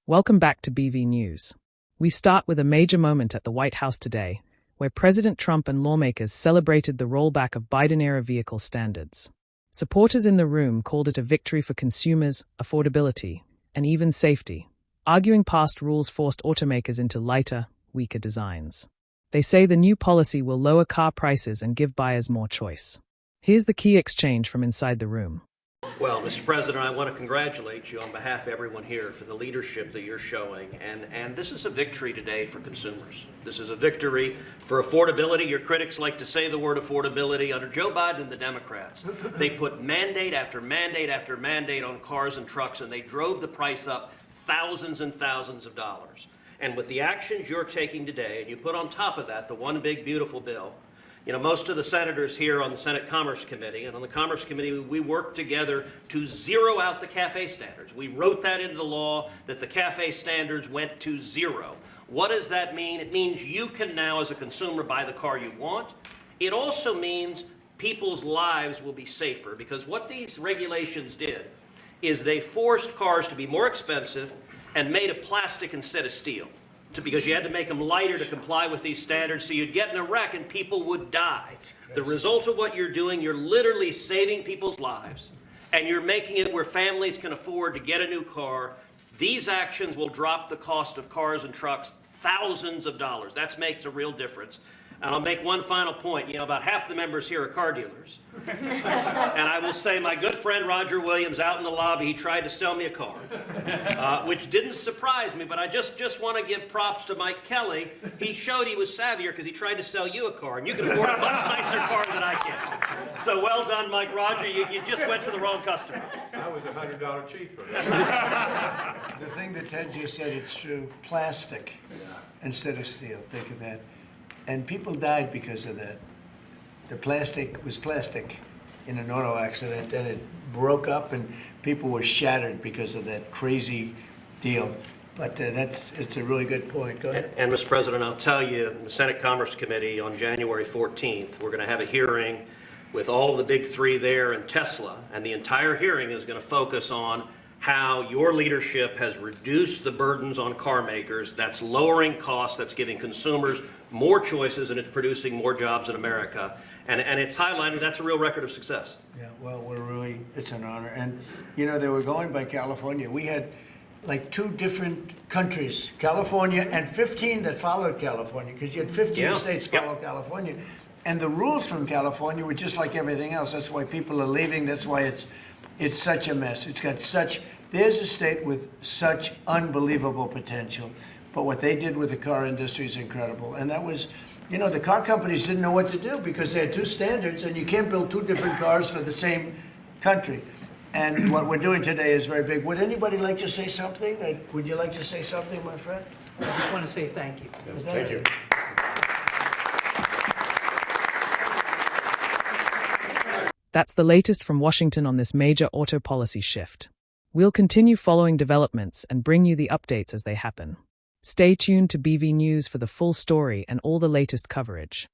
Welcome back to BV News. We start with a major moment at the White House today, where President Trump and lawmakers celebrated the rollback of Biden-era vehicle standards. Supporters in the room called it a victory for consumers, affordability, and even safety, arguing past rules forced automakers into lighter, weaker designs. They say the new policy will lower car prices and give buyers more choice. Here's the key exchange from inside the room. Well, Mr. President, I want to congratulate you on behalf of everyone here for the leadership that you're showing. And this is a victory today for consumers. This is a victory for affordability. Your critics like to say the word affordability. Under Joe Biden and the Democrats, they put mandate after mandate after mandate on cars and trucks, and they drove the price up thousands and thousands of dollars. And with the actions you're taking today, and you put on top of that the one big beautiful bill, you know, most of the senators here on the Senate Commerce Committee, and on the Commerce Committee, we worked together to zero out the CAFE standards. We wrote that into the law that the CAFE standards went to zero. What does that mean? It means you can now, as a consumer, buy the car you want. It also means people's lives will be safer, because what these regulations did is they forced cars to be more expensive and made of plastic instead of steel, because you had to make them lighter to comply with these standards, so you'd get in a wreck and people would die. The result of what you're doing, you're literally saving people's lives, and you're making it where families can afford to get a new car. These actions will drop the cost of cars and trucks thousands of dollars. That makes a real difference. And I'll make one final point. You know, about half the members here are car dealers. And I will say my good friend Roger Williams out in the lobby, he tried to sell me a car, which didn't surprise me, but I just want to give props to Mike Kelly. He showed he was savvier because he tried to sell you a car, and you can afford a much nicer car than I can. So well done, Mike. Roger, you just went to the wrong customer. I was $100 cheaper. The thing that Ted just said, it's true. Plastic instead of steel. Think of that. And people died because of that. The plastic was plastic in an auto accident, and it broke up, and people were shattered because of that crazy deal. But it's a really good point. Go ahead. And Mr. President, I'll tell you, in the Senate Commerce Committee on January 14th, we're going to have a hearing with all of the big three there and Tesla, and the entire hearing is going to focus on how your leadership has reduced the burdens on car makers. That's lowering costs, that's giving consumers more choices, and it's producing more jobs in America. And it's highlighted that's a real record of success. Yeah, well, it's an honor. And, you know, they were going by California. We had like 2 different countries, California and 15 that followed California, because you had 15 states follow California. And the rules from California were just like everything else. That's why people are leaving. That's why it's such a mess. There's a state with such unbelievable potential, but what they did with the car industry is incredible. And that was, you know, the car companies didn't know what to do because they had 2 standards, and you can't build 2 different cars for the same country. And what we're doing today is very big. Would anybody like to say something? Would you like to say something, my friend? I just want to say thank you. Thank you. That's the latest from Washington on this major auto policy shift. We'll continue following developments and bring you the updates as they happen. Stay tuned to BV News for the full story and all the latest coverage.